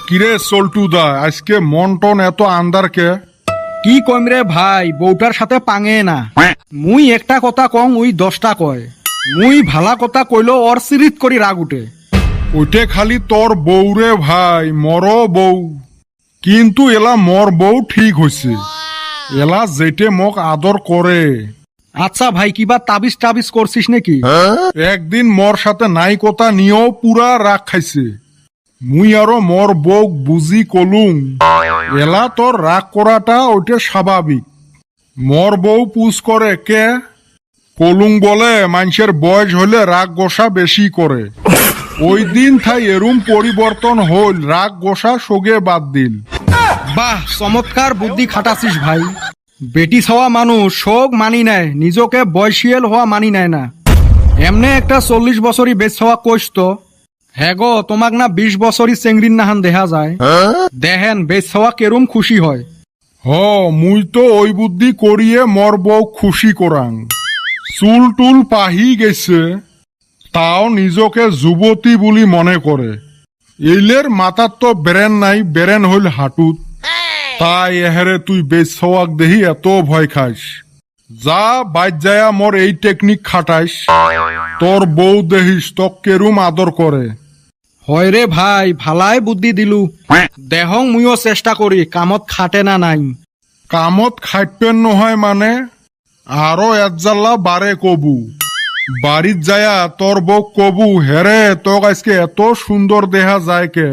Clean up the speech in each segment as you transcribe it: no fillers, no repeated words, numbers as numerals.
কিরে সল্টুদা, আজকে মন টন এত আন্দার কে? কি কইম রে ভাই, বউটার সাথে পাঙে না। মুই একটা কথা কং, উই 10টা কয়। মুই ভালা কথা কইলো ওর সিরিত করি রাগ উঠে। ওইটে খালি তোর বউ রে ভাই, মর বউ। কিন্তু এলা মর বউ ঠিক হইছে, এলা যেটে মোক আদর করে। আচ্ছা ভাই, কিবা তাবিজ টাবিজ করছিস নাকি? একদিন মর সাথে নাই কথা নিয়েও পুরা রাগ খাইছে। মুই আরো মর বউ বুঝি কলুম, এলা তোর রাগ করাটা ওইটা স্বাভাবিক। মর বউ পুজ করে কে কলুং বলে মানুষের বয়স হলে রাগ গোসা বেশি করে। ওই দিন থাই এরুম পরিবর্তন হল, রাগ গোসা সোগে বাদ দিল। বাহ, চমৎকার বুদ্ধি খাটাছিস ভাই। বেটি ছাওয়া মানুষ শোক মানি নেয়, নিজকে বয়সিয়াল হওয়া মানি নেয় না। এমনে একটা 40 বছরই বেচ হওয়া কইস তো। হ্যাঁ গো, তোমাক না 20 বছরই চেংড়ির নাহান দেখা যায়। দেখেন বেচ হওয়া কেরম খুশি হয়। মুই তো ওই বুদ্ধি করিয়ে মর বউ খুশি করাং। চুল টুল পাহি গেছে, তাও নিজকে যুবতী বলি মনে করে। এইলের মাথার তো বেরেন নাই, বেরেন হইল হাঁটুত। তাই এহেরে তুই বেচ হওয়াক দেহি এত ভয় খাস। যা বাইর যায়া মোর এই টেকনিক খাটাইস, তোর বউ দেহিস তক কেরুম আদর করে। হয় রে ভাই, ভালাই বুদ্ধি দিলু। দেহং মুইও চেষ্টা করি, কামত খাটে না নাই। কামত খাইপেন নহয় মানে আরো একজাল্লা বারে কবু। বাড়িত যায়া তোর বউ কবু, হেরে তোক আজকে এত সুন্দর দেহা যায় কে।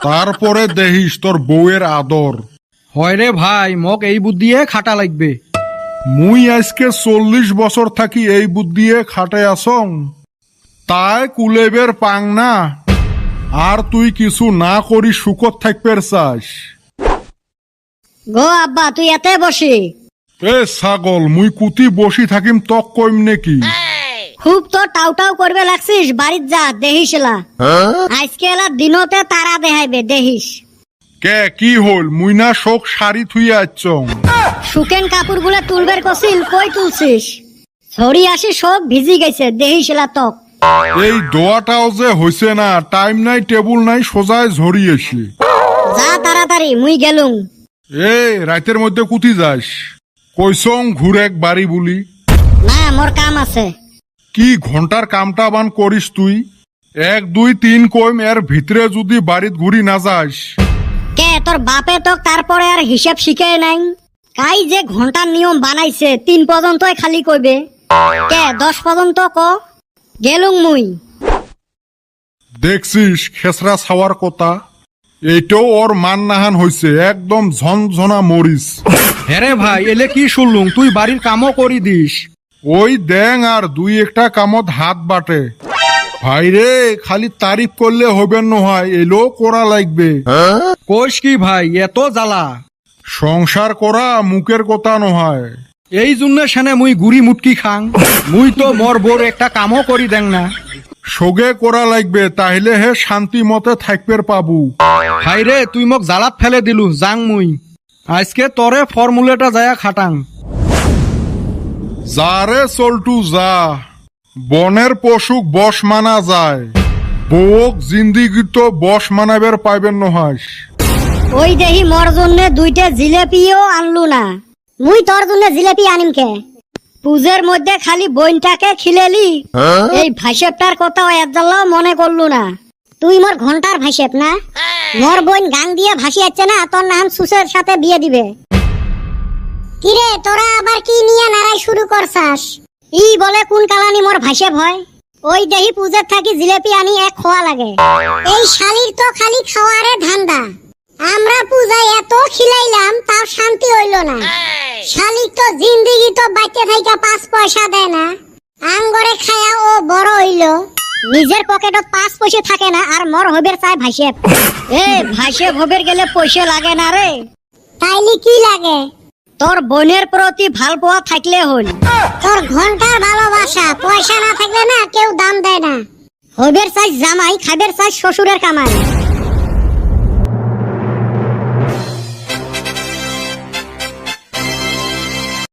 তারপরে দেহিস তোর বউয়ের আদর। হয় রে ভাই, মোক এই বুদ্ধিয়ে খাটা লাগবে। মুই আজকে 40 বছর থাকি এই বুদ্ধিয়ে খাটে আসং, তাই কুলেবের পাং না। আর তুই কিছু না করি সুখত থাকপের চাস। গো আব্বা, তুই এতে বসি। এ ছাগল, মুই কুতি বসি থাকিম তক কইম নেকি? খুব তো টাউ টাউ করবে লাগছিস, বাড়িত যা দেহিস এলা। আজকে এলা দিনতে তারা দেখাইবে, দেহিস। কে কি হল? মুই না শোক শাড়ি থুই আচ্ছং। শুকেন কাপড় গুলা তুলবের কছিল, কই তুলছিস? ছড়ি আসি সব ভিজি গেছে, দেহিস এলা তক। এই দোয়াটাও যে হইছে না, টাইম নাই টেবুল নাই, সোজায় ঝরিয়েছি। যা তাড়াতাড়ি, মুই গেলুম। রাতের মধ্যে কুতি যাস? কইসং ঘুরেক বাড়ি বলি। না, মোর কাম আছে। কি ঘন্টার কামটা বান করিস তুই? 1 2 3 কইম, এর ভিতরে যদি বাড়িত ঘুরি না যাস। কে তোর বাপে তো তারপরে আর হিসাব শিখে নাই? কাই যে ঘন্টার নিয়ম বানাইছে, 3 পর্যন্তই খালি কইবে। কে 10 পর্যন্ত ক। গেলুম মুই। দেখছিস খেসরা ছাওয়ার কথা, এইটাও ওর মান নাহান হইছে, একদম ঝনঝনা মরিস। হ্যাঁ ভাই, এলে কি শুনলুম তুই বাড়ির কামও করি দিস? ওই দেং আর 2-1টা কামত হাত বাটে। ভাই রে, খালি তারিফ করলে হবেন নহয়, এলো করা লাগবে। কইস কি ভাই, এত জ্বালা? সংসার করা মুখের কথা নহয়। এই জন্য সেনে মুই গুড়ি মুটকি খাং। মুই তো মোর বোর একটা কামও করি দেং না। সোগে করা লাগবে, তাহলে হে শান্তি মতে থাকবের পাবু। ভাই রে, তুই মোক জ্বালাত ফেলে দিলু, যাং মুই। আজকে তরে ফর্মুলাটা যায়া খাটাং। যা রে চল্টু যা, বনের পশুক বশ মানা যায়, বউক জিন্দিগি তো বশ মানাবের পাইবেন নহাস। ওই দেহি মোর জন্য 2টা জিলেপিও আনলু না। মুই তোর জন্য জিলেপি আনিম কে? পুজোর মধ্যে খালি বইনটাকে খিলেলি, এই ভাইসেপটার কথা একজাল্লাও মনে করলু না। তুই মোর ঘন্টার ভাইসেপ না? মোর বোন গাং দিয়ে ভাসি যাচ্ছে না, তোর নাম সুসের সাথে বিয়ে দিবে। কিরে, তোরা আবার কি নিয়ে নাড়াই শুরু করছাস? ই বলে কোন কালানি মোর ভাইসেপ হয়? ওই দেহি পূজার থাকি জিলেপি আনি এক খোয়া লাগে। এই শালির তো খালি খাওয়ারে ধান্দা। আমরা পূজায় এত খিলাইলাম, তাও শান্তি হইল না। শালিক তো জিন্দিগি তো বাইতে থাইকা 5 পয়সা দেয় না, আঙ্গরে খায়া ও বড় হইল। নিজের পকেটত 5 পয়সা থাকে না, আর মর হবের চাই ভাইসেপ। ভাইসেপ হবের গেলে পয়সা লাগে না রে। তাইলে কি লাগে? তোর বোনের প্রতি ভাল পাওয়া থাকলে হল। তোর ঘন্টার ভালোবাসা, পয়সা না থাকলে না কেউ দাম দেয় না। হবের চাই জামাই, খাবের চাই শ্বশুরের কামাই।